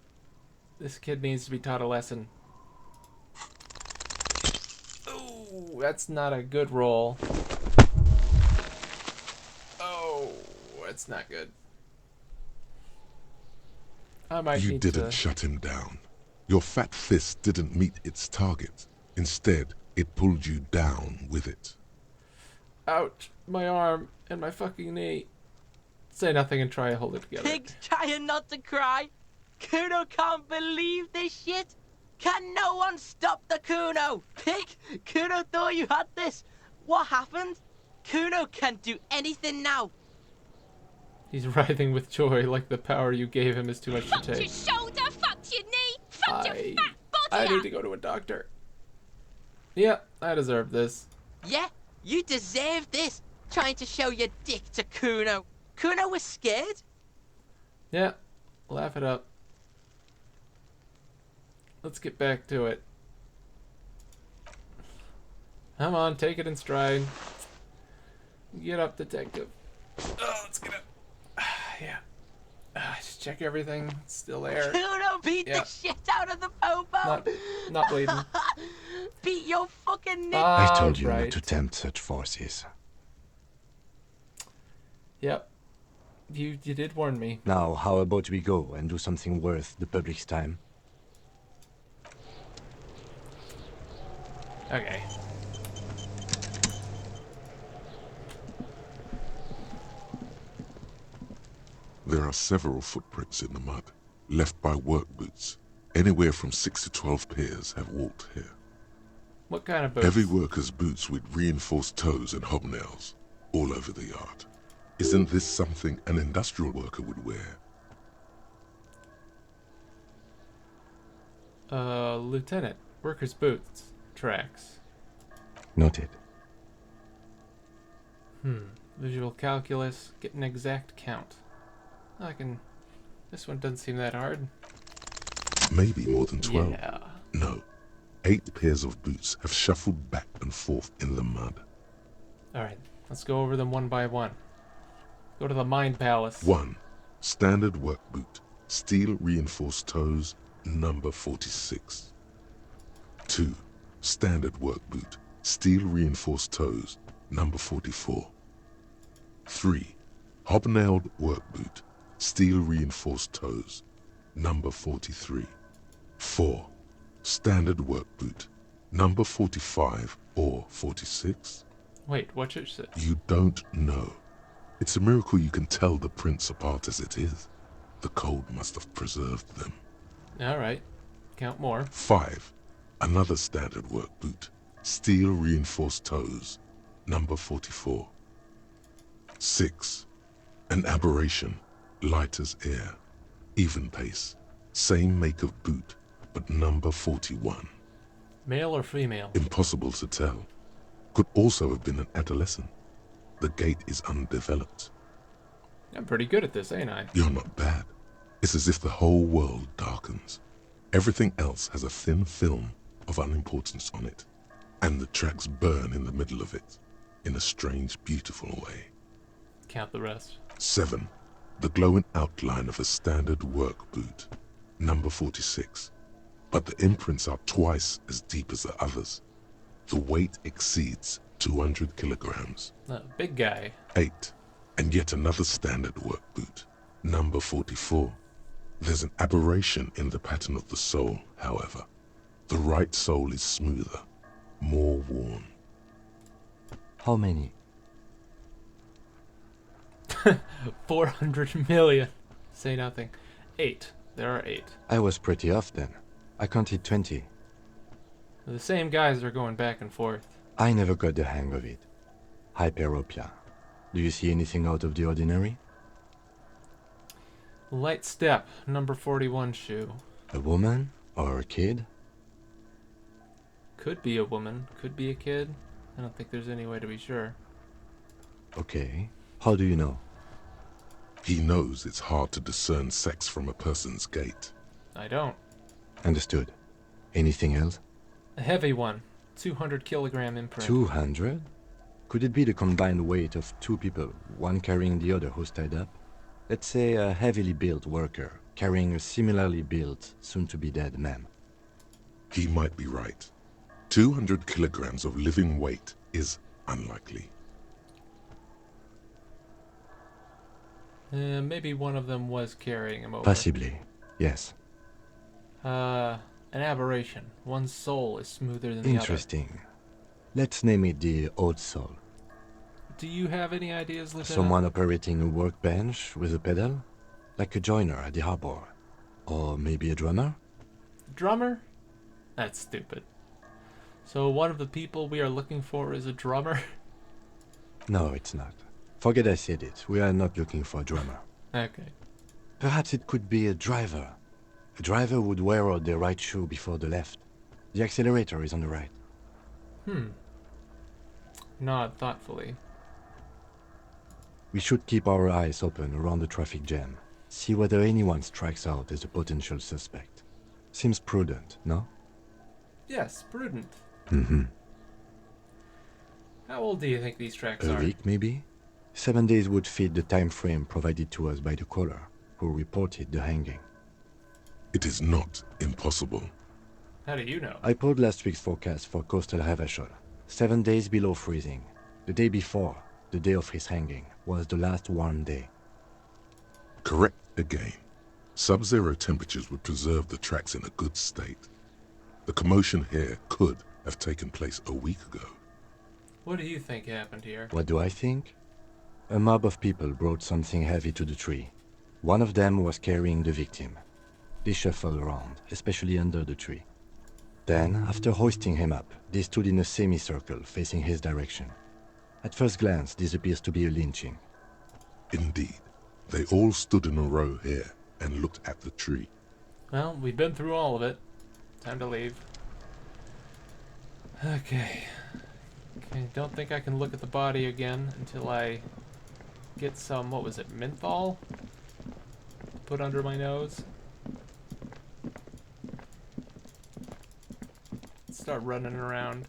This kid needs to be taught a lesson. Ooh, that's not a good roll. Oh, that's not good. I might
You
need
didn't
to...
shut him down. Your fat fist didn't meet its target. Instead, it pulled you down with it.
Ouch, my arm and my fucking knee. Say nothing and try to hold it together.
Pig's trying not to cry. Kuno can't believe this shit. Can no one stop the Kuno? Pig, Kuno thought you had this. What happened? Kuno can't do anything now.
He's writhing with joy like the power you gave him is too much to
Fucked your
take.
shoulder, fucked your knee, fucked your fat
I
body
need to go to a doctor. Yeah, I deserve this.
Yeah, you deserve this. Trying to show your dick to Kuno. Kuno was scared.
Yeah, laugh it up. Let's get back to it. Come on, take it in stride. Get up, detective. Oh, let's get up. Yeah. Just check everything. It's still there.
Kuno beat
Yeah.
the shit out of the popo.
Not bleeding.
Beat your fucking nick.
I told you
right.
not to tempt such forces.
Yep. You did warn me.
Now, how about we go and do something worth the public's time?
Okay.
There are several footprints in the mud, left by work boots. Anywhere from 6 to 12 pairs have walked here.
What kind of boots?
Heavy workers' boots with reinforced toes and hobnails, all over the yard. Isn't this something an industrial worker would wear?
Lieutenant. Worker's boots. Tracks.
Noted.
Visual calculus. Get an exact count. I can... This one doesn't seem that hard.
Maybe more than 12.
Yeah.
No. 8 pairs of boots have shuffled back and forth in the mud.
Alright, let's go over them one by one. Go to the Mind Palace.
1. Standard work boot. Steel reinforced toes, number 46. 2. Standard work boot. Steel reinforced toes, number 44. 3. Hobnailed work boot. Steel reinforced toes, number 43. 4. Standard work boot. Number 45 or 46.
Wait, what's it say?
You don't know. It's a miracle you can tell the prints apart as it is. The cold must have preserved them.
Alright. Count more.
5. Another standard work boot. Steel reinforced toes, number 44. 6. An aberration, light as air, even pace, same make of boot, but number 41.
Male or female?
Impossible to tell. Could also have been an adolescent. The gait is undeveloped.
I'm pretty good at this, ain't I?
You're not bad. It's as if the whole world darkens. Everything else has a thin film of unimportance on it, and the tracks burn in the middle of it, in a strange, beautiful way.
Count the rest.
7. The glowing outline of a standard work boot, number 46. But the imprints are twice as deep as the others. The weight exceeds 200 kilograms.
Big guy.
8. And yet another standard work boot, number 44. There's an aberration in the pattern of the sole, however. The right sole is smoother, more worn.
How many?
400 million. Say nothing. 8. There are 8.
I was pretty off then. I counted 20.
The same guys are going back and forth.
I never got the hang of it. Hyperopia. Do you see anything out of the ordinary?
Light step, number 41 shoe.
A woman? Or a kid?
Could be a woman, could be a kid. I don't think there's any way to be sure.
Okay. How do you know?
He knows it's hard to discern sex from a person's gait.
I don't.
Understood. Anything else?
A heavy one, 200 kilogram imprint.
200? Could it be the combined weight of two people, one carrying the other who's tied up? Let's say a heavily built worker carrying a similarly built, soon-to-be-dead man.
He might be right. 200 kilograms of living weight is unlikely.
Maybe one of them was carrying him over.
Possibly, yes.
An aberration. One's soul is smoother than the other.
Interesting. Let's name it the old soul.
Do you have any ideas, Lieutenant?
Someone operating a workbench with a pedal? Like a joiner at the harbor. Or maybe a drummer?
Drummer? That's stupid. So one of the people we are looking for is a drummer?
No, it's not. Forget I said it. We are not looking for a drummer.
Okay.
Perhaps it could be a driver. A driver would wear out their right shoe before the left. The accelerator is on the right.
Nod thoughtfully.
We should keep our eyes open around the traffic jam. See whether anyone strikes out as a potential suspect. Seems prudent, no?
Yes, prudent.
Mm-hmm.
How old do you think these tracks
A
are?
week, maybe? 7 days would fit the time frame provided to us by the caller, who reported the hanging.
It is not impossible.
How do you know?
I pulled last week's forecast for coastal Ravachol. 7 days below freezing. The day before, the day of his hanging, was the last warm day.
Correct again. Sub-zero temperatures would preserve the tracks in a good state. The commotion here could have taken place a week ago.
What do you think happened here?
What do I think? A mob of people brought something heavy to the tree. One of them was carrying the victim. They shuffled around, especially under the tree. Then, after hoisting him up, they stood in a semicircle facing his direction. At first glance, this appears to be a lynching.
Indeed, they all stood in a row here and looked at the tree.
Well, we've been through all of it. Time to leave. Okay, don't think I can look at the body again until I get some, what was it, menthol? Put under my nose. Start running around.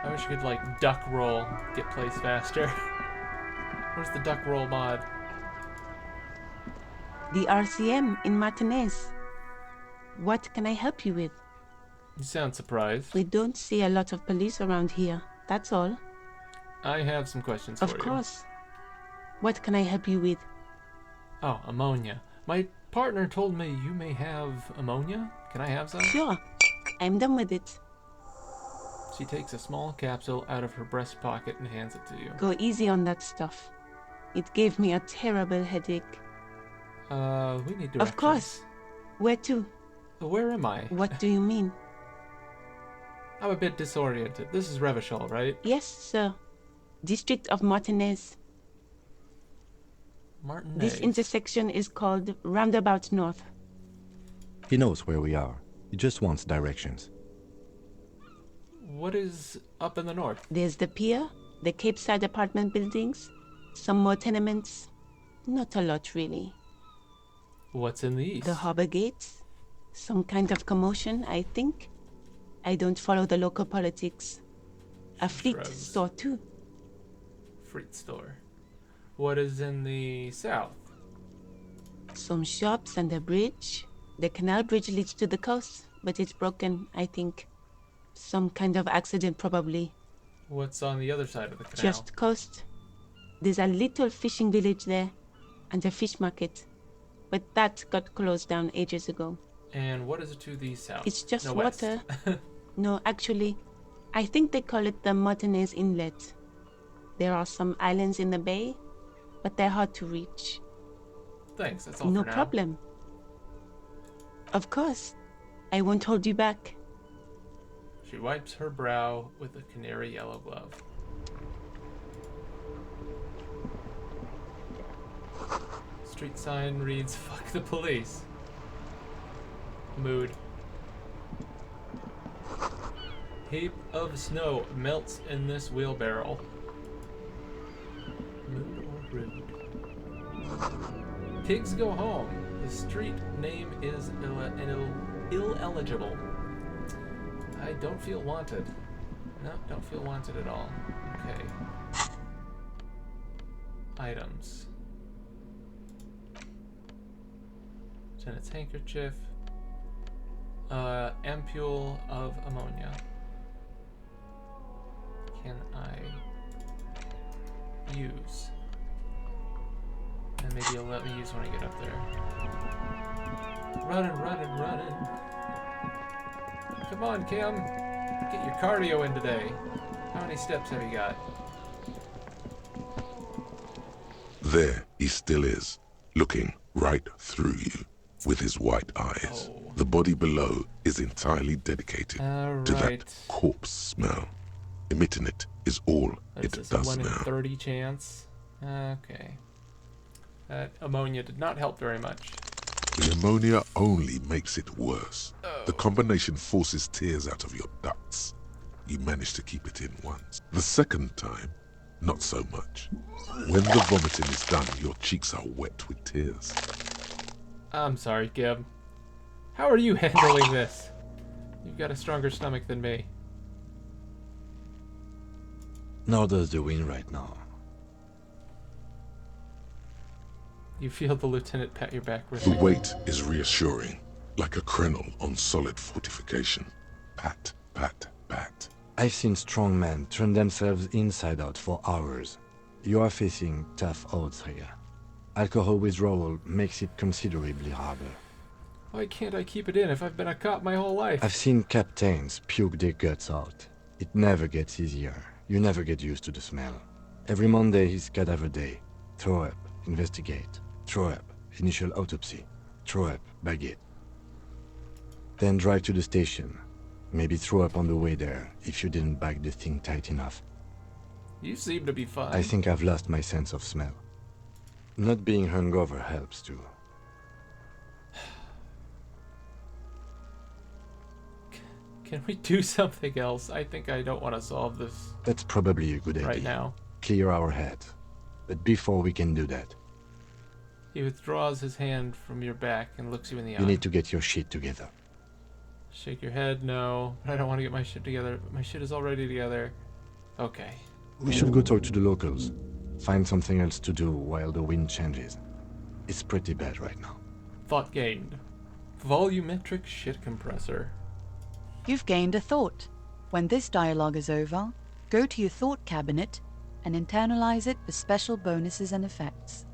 I wish I could, like, duck roll, get place faster. Where's the duck roll mod?
The RCM in Martinez. What can I help you with?
You sound surprised.
We don't see a lot of police around here, that's all.
I have some questions for you.
Of course. What can I help you with?
Oh, ammonia. My partner told me you may have ammonia. Can I have some?
Sure, I'm done with it.
She takes a small capsule out of her breast pocket and hands it to you.
Go easy on that stuff. It gave me a terrible headache.
We need directions.
Of course. Where to?
Where am I?
What do you mean?
I'm a bit disoriented. This is Revachol, right?
Yes, sir. District of Martinez.
Martinez.
This intersection is called Roundabout North.
He knows where we are. He just wants directions.
What is up in the north?
There's the pier, the Cape Side apartment buildings, some more tenements. Not a lot, really.
What's in the east?
The harbor gates. Some kind of commotion, I think. I don't follow the local politics. A fleet
Shrugs.
store, too.
Fruit store. What is in the south?
Some shops and a bridge. The canal bridge leads to the coast, but it's broken, I think. Some kind of accident, probably.
What's on the other side of the canal?
Just coast. There's a little fishing village there, and a fish market. But that got closed down ages ago.
And what is it to the south?
It's just
No,
water.
west.
No, actually, I think they call it the Martinez Inlet. There are some islands in the bay, but they're hard to reach.
Thanks, that's all
No
for now.
problem. Of course. I won't hold you back.
She wipes her brow with a canary yellow glove. Street sign reads, "Fuck the police." Mood. Heap of snow melts in this wheelbarrow. Mood or rude? Pigs go home. The street name is illegible. I don't feel wanted. No, don't feel wanted at all. Okay. Items. Lieutenant's handkerchief. Ampule of ammonia. Can I use? And maybe you'll let me use when I get up there. Running, running, running. Come on, Kim. Get your cardio in today. How many steps have you got?
There he still is, looking right through you with his white eyes.
Oh.
The body below is entirely dedicated to that corpse smell. Emitting it is all it
That's
does
a 1 in
now.
30 chance. Okay. That ammonia did not help very much.
The ammonia only makes it worse. The combination forces tears out of your ducts. You manage to keep it in once. The second time, not so much. When the vomiting is done, your cheeks are wet with tears.
I'm sorry, Gib. How are you handling this? You've got a stronger stomach than me.
Nor does the wind right now.
You feel the lieutenant pat your back with
The weight is reassuring, like a crenel on solid fortification. Pat, pat, pat.
I've seen strong men turn themselves inside out for hours. You are facing tough odds here. Alcohol withdrawal makes it considerably harder.
Why can't I keep it in if I've been a cop my whole life?
I've seen captains puke their guts out. It never gets easier. You never get used to the smell. Every Monday is cadaver day. Throw up, investigate. Throw up, initial autopsy. Throw up, bag it. Then drive to the station. Maybe throw up on the way there if you didn't bag the thing tight enough.
You seem to be fine.
I think I've lost my sense of smell. Not being hungover helps too.
Can we do something else? I think I don't want to solve this
That's probably a good idea.
right now.
Clear our heads. But before we can do that,
He withdraws his hand from your back and looks you in the eye.
you need to get your shit together.
Shake your head, no. But I don't want to get my shit together. My shit is already together. Okay.
We should go talk to the locals. Find something else to do while the wind changes. It's pretty bad right now.
Thought gained. Volumetric shit compressor.
You've gained a thought. When this dialogue is over, go to your thought cabinet and internalize it for special bonuses and effects.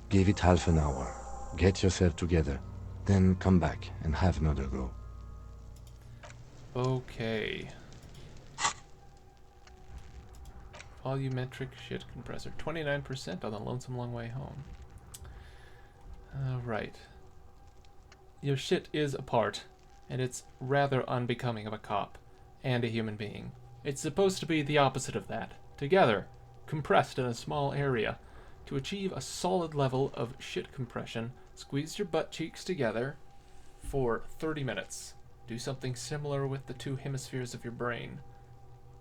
Give it half an hour. Get yourself together. Then come back and have another go.
Okay. Volumetric shit compressor. 29% on the lonesome long way home. Alright. Your shit is apart, and it's rather unbecoming of a cop and a human being. It's supposed to be the opposite of that. Together, compressed in a small area. To achieve a solid level of shit compression, squeeze your butt cheeks together for 30 minutes. Do something similar with the two hemispheres of your brain.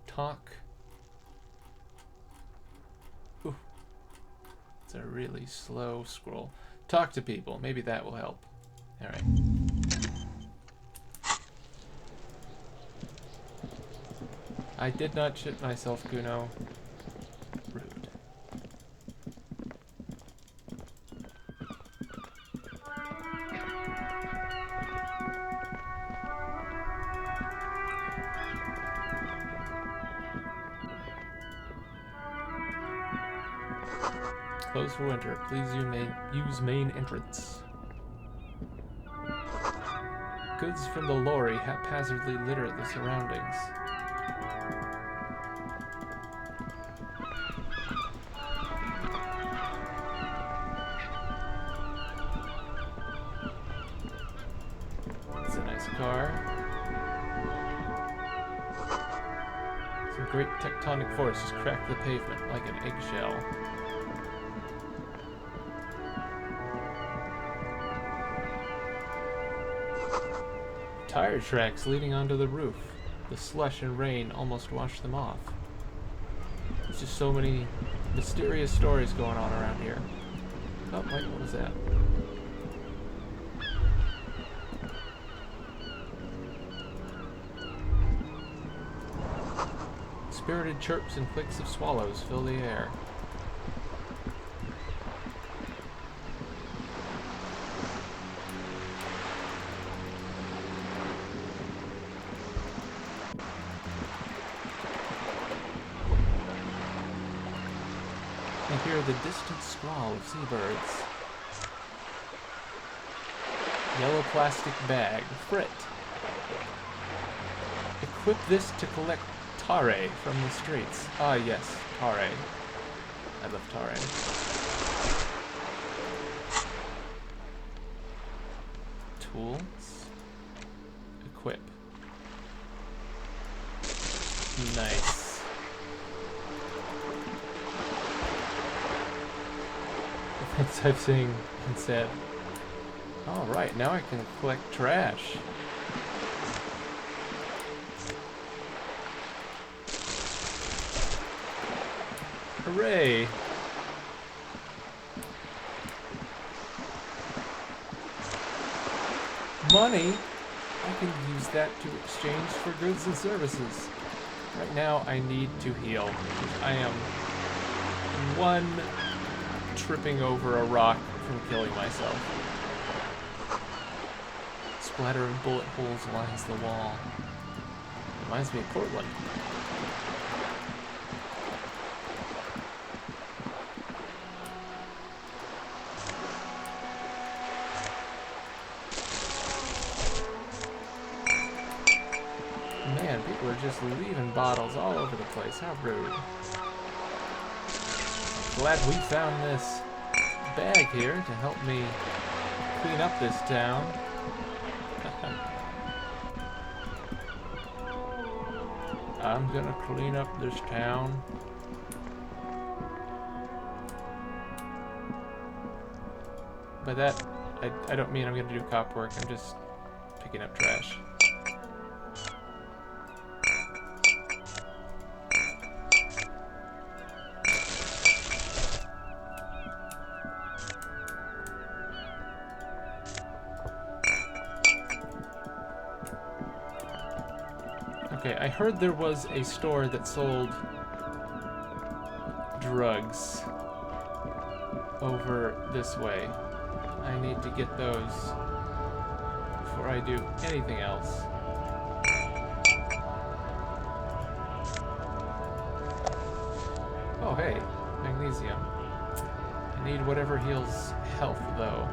Talk. Ooh. It's a really slow scroll. Talk to people. Maybe that will help. Alright. I did not shit myself, Kuno. Rude. Closed for winter. Please use main entrance. Goods from the lorry haphazardly litter the surroundings. It's a nice car. great tectonic forces crack the pavement like an eggshell. Tire tracks leading onto the roof. The slush and rain almost washed them off. There's just so many mysterious stories going on around here. Oh, wait, what was that? Spirited chirps and clicks of swallows fill the air. I hear the distant squall of seabirds. Yellow plastic bag. Frit. Equip this to collect tare from the streets. Ah, yes, tare. I love tare. Tools. Equip. Nice. Things I've seen and said. Alright, now I can collect trash. Hooray! Money? I can use that to exchange for goods and services. Right now I need to heal, because I am one tripping over a rock from killing myself. Splatter of bullet holes lines the wall. Reminds me of Portland. Man, people are just leaving bottles all over the place. How rude. Glad we found this bag here to help me clean up this town. I'm gonna clean up this town. By that, I don't mean I'm gonna do cop work. I'm just picking up trash. Okay, I heard there was a store that sold drugs over this way. I need to get those before I do anything else. Oh hey, magnesium. I need whatever heals health though.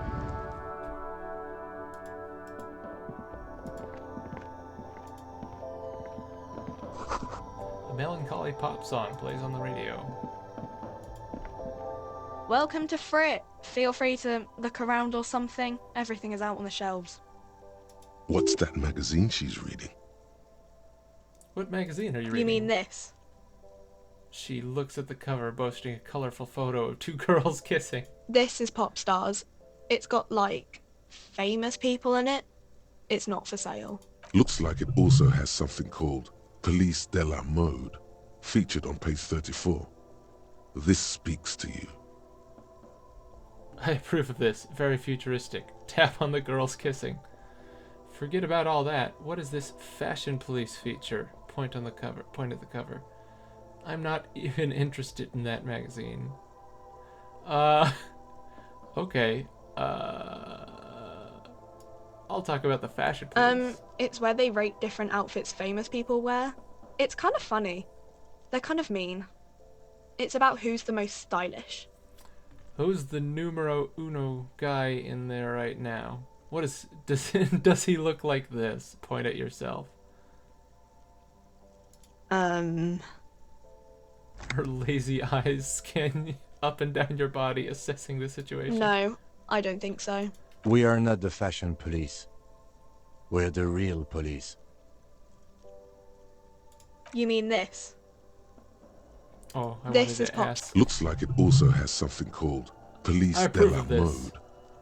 A melancholy pop song plays on the radio.
Welcome to Frit. Feel free to look around or something. Everything is out on the shelves.
What's that magazine she's reading?
What magazine are you reading?
You mean this?
She looks at the cover, boasting a colorful photo of two girls kissing.
This is Pop Stars. It's got, like, famous people in it. It's not for sale.
Looks like it also has something called Police de la Mode, featured on page 34. This speaks to you.
I approve of this. Very futuristic. Tap on the girls kissing. Forget about all that. What is this fashion police feature? Point on the cover. Point at the cover. I'm not even interested in that magazine. Okay. I'll talk about the fashion police.
It's where they rate different outfits famous people wear. It's kind of funny. They're kind of mean. It's about who's the most stylish.
Who's the numero uno guy in there right now? What is does he look like this? Point at yourself. Her lazy eyes scan up and down your body, assessing the situation.
No, I don't think so.
We are not the fashion police. We're the real police.
You mean this?
Oh, I
This
wanted
is
to
pop.
ask.
Looks like it also has something called Police
I
de
approve
la
of this.
Mode,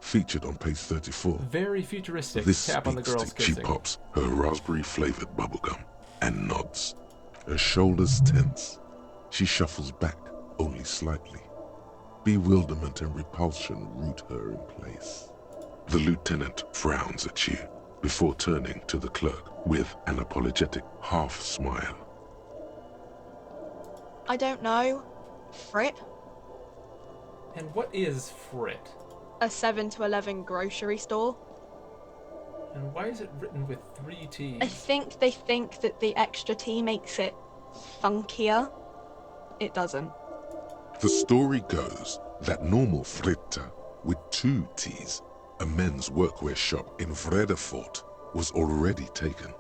featured on page 34.
Very futuristic.
This
Tap on the
speaks
girls
to she
kissing.
pops her raspberry-flavored bubblegum and nods. Her shoulders tense. She shuffles back only slightly. Bewilderment and repulsion root her in place. The lieutenant frowns at you before turning to the clerk with an apologetic half smile.
I don't know. Frit?
And what is Frit?
A 7 to 11 grocery store.
And why is it written with 3 T's?
I think they think that the extra T makes it funkier. It doesn't.
The story goes that normal Fritta with 2 T's, a men's workwear shop in Vredefort, was already taken.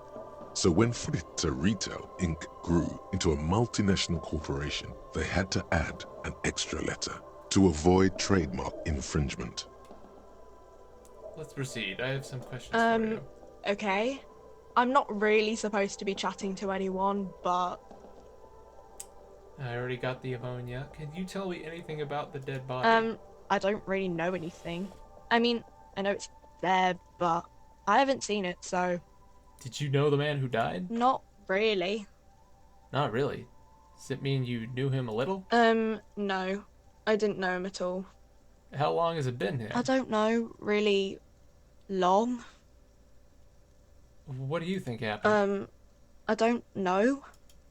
So when Fritta Retail Inc. grew into a multinational corporation, they had to add an extra letter to avoid trademark infringement.
Let's proceed. I have some questions for you.
Okay. I'm not really supposed to be chatting to anyone, but
I already got the ammonia. Can you tell me anything about the dead body?
I don't really know anything. I mean, I know it's there, but I haven't seen it, so
Did you know the man who died?
not really.
Not really. Does it mean you knew him a little?
No. I didn't know him at all.
How long has it been here?
I don't know, really long.
What do you think happened?
I don't know.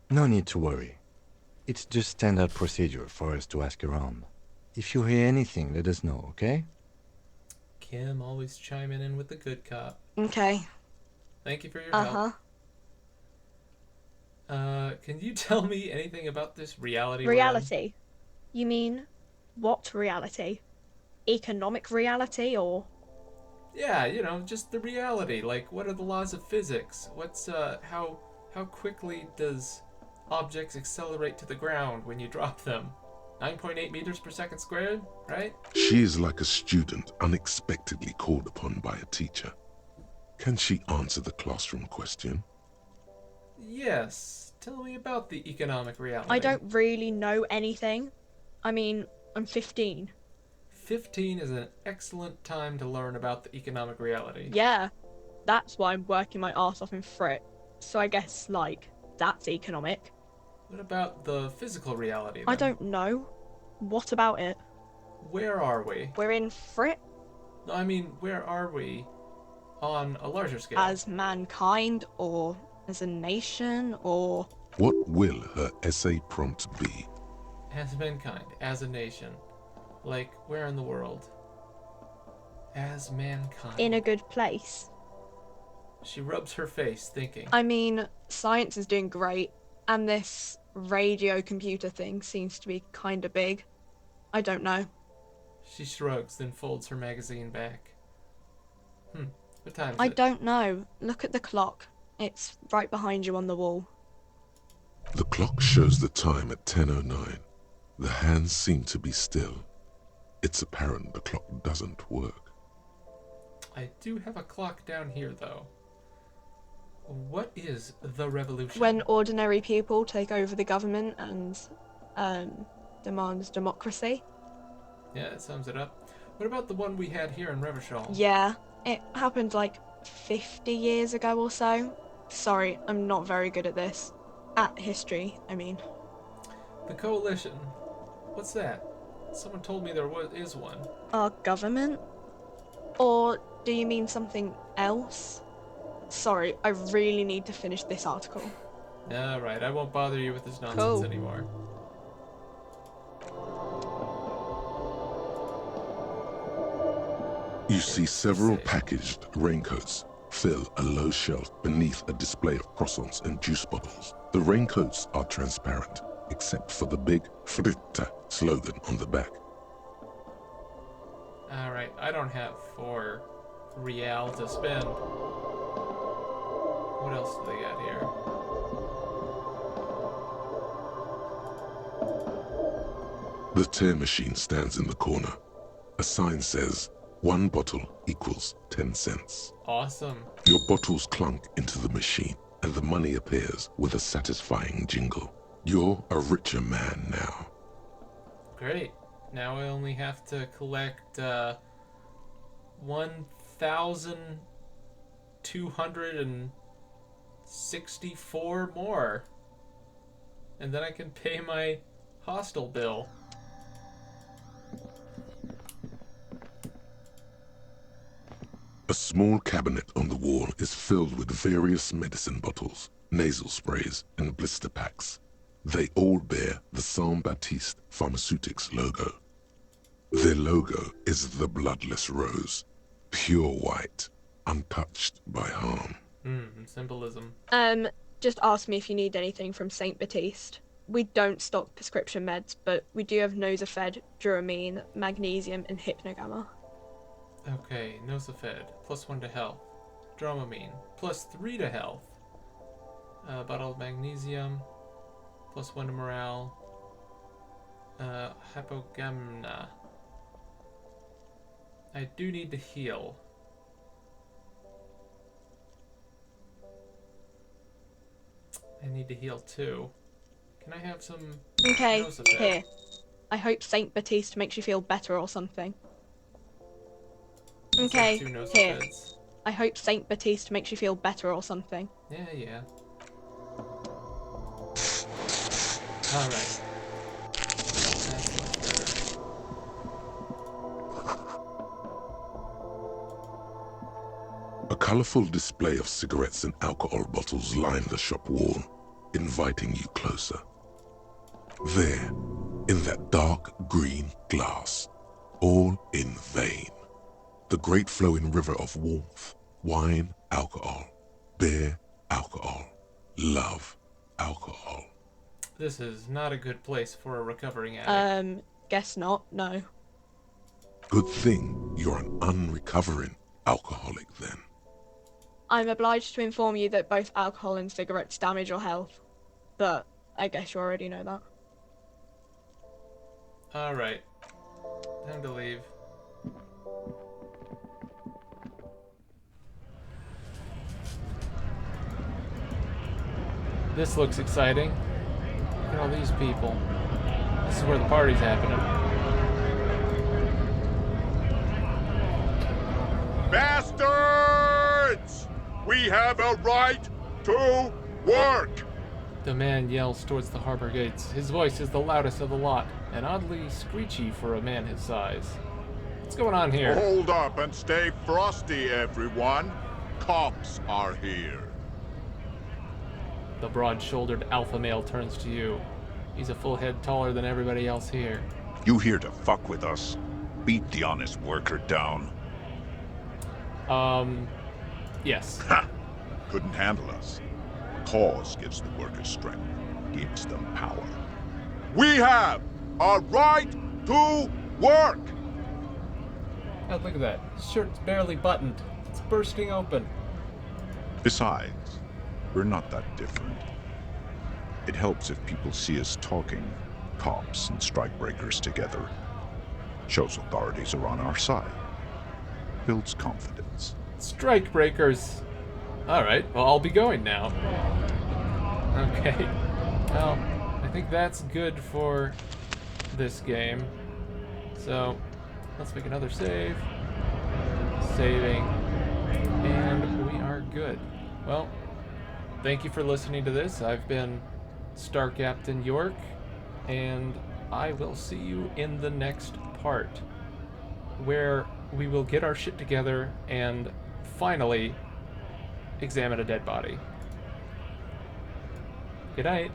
No need to worry. It's just standard procedure for us to ask around. If you hear anything, let us know, okay?
Kim always chiming in with the good cop.
Okay.
Thank you for your help.
Uh-huh.
Can you tell me anything about this reality? we're in?
Reality? You mean what reality? Economic reality or?
Yeah, you know, just the reality. Like, what are the laws of physics? What's how quickly does objects accelerate to the ground when you drop them? 9.8 meters per second squared, right?
She is like a student unexpectedly called upon by a teacher. Can she answer the classroom question?
Yes. Tell me about the economic reality.
I don't really know anything. I mean, I'm 15.
15 is an excellent time to learn about the economic reality.
Yeah, that's why I'm working my arse off in Frit. So I guess, like, that's economic.
What about the physical reality,
I
then?
don't know. What about it?
Where are we?
We're in Frit
No, I mean, where are we on a larger scale?
as mankind, or as a nation, or...
What will her essay prompt be?
As mankind, as a nation. Like, where in the world? As mankind.
in a good place.
She rubs her face, thinking.
I mean, science is doing great, and this radio computer thing seems to be kinda big. I don't know.
She shrugs, then folds her magazine back. What time is
I
it?
don't know. Look at the clock. It's right behind you on the wall.
The clock shows the time at 10:09. The hands seem to be still. It's apparent the clock doesn't work.
I do have a clock down here, though. What is the revolution?
When ordinary people take over the government and demands democracy.
Yeah, that sums it up. What about the one we had here in Revachol?
Yeah, it happened like 50 years ago or so. Sorry, I'm not very good at this. At history, I mean.
The coalition. What's that? Someone told me there is one.
Our government? Or do you mean something else? Sorry, I really need to finish this article.
Alright, I won't bother you with this nonsense
Cool.
anymore.
You see several packaged raincoats fill a low shelf beneath a display of croissants and juice bottles. The raincoats are transparent, except for the big Fritta slogan on the back.
Alright, I don't have 4 real to spend. What else do they got here?
The tear machine stands in the corner. A sign says, 1 bottle equals 10 cents.
Awesome.
Your bottles clunk into the machine, and the money appears with a satisfying jingle. You're a richer man now.
Great. Now I only have to collect 1,264 more. And then I can pay my hostel bill.
A small cabinet on the wall is filled with various medicine bottles, nasal sprays, and blister packs. They all bear the Saint Baptiste Pharmaceutics logo. Their logo is the bloodless rose, pure white, untouched by harm.
Symbolism.
Just ask me if you need anything from Saint Baptiste. We don't stock prescription meds, but we do have Nosafed, Duramine, Magnesium, and Hypnogamma.
Okay, Nosafed, +1 to health. Dramamine, +3 to health. Bottle of magnesium, +1 to morale. Hypogamna. I do need to heal. I need to heal too. Can I have some
Okay,
Nosafed?
here. I hope Saint Baptiste makes you feel better or something.
Let's
Okay,
have 2
here.
Nosafeds.
I hope Saint Baptiste makes you feel better or something.
Yeah. Alright. That's much better.
A colorful display of cigarettes and alcohol bottles line the shop wall, inviting you closer. There, in that dark green glass, all in vain, the great flowing river of warmth, wine, alcohol, beer, alcohol, love, alcohol.
This is not a good place for a recovering addict.
Guess not, no.
Good thing you're an unrecovering alcoholic then.
I'm obliged to inform you that both alcohol and cigarettes damage your health. But I guess you already know that.
Alright. Time to leave. This looks exciting. Look at all these people. This is where the party's happening.
Bastards! We have a right to work!
The man yells towards the harbor gates. His voice is the loudest of the lot, and oddly screechy for a man his size. What's going on here?
Hold up and stay frosty, everyone. Cops are here.
The broad-shouldered alpha male turns to you. He's a full head taller than everybody else here.
You here to fuck with us? Beat the honest worker down.
Yes.
Ha! Couldn't handle us. Cause gives the workers strength, gives them power. We have a right to work!
God, look at that. His shirt's barely buttoned. It's bursting open.
Besides, we're not that different. It helps if people see us talking, cops and strikebreakers together. Shows authorities are on our side. Builds confidence.
Strikebreakers. Alright, well, I'll be going now. Okay. Well, I think that's good for this game. So, let's make another save. Saving. And we are good. Well, thank you for listening to this. I've been Star Captain York, and I will see you in the next part, where we will get our shit together and finally examine a dead body. Good night.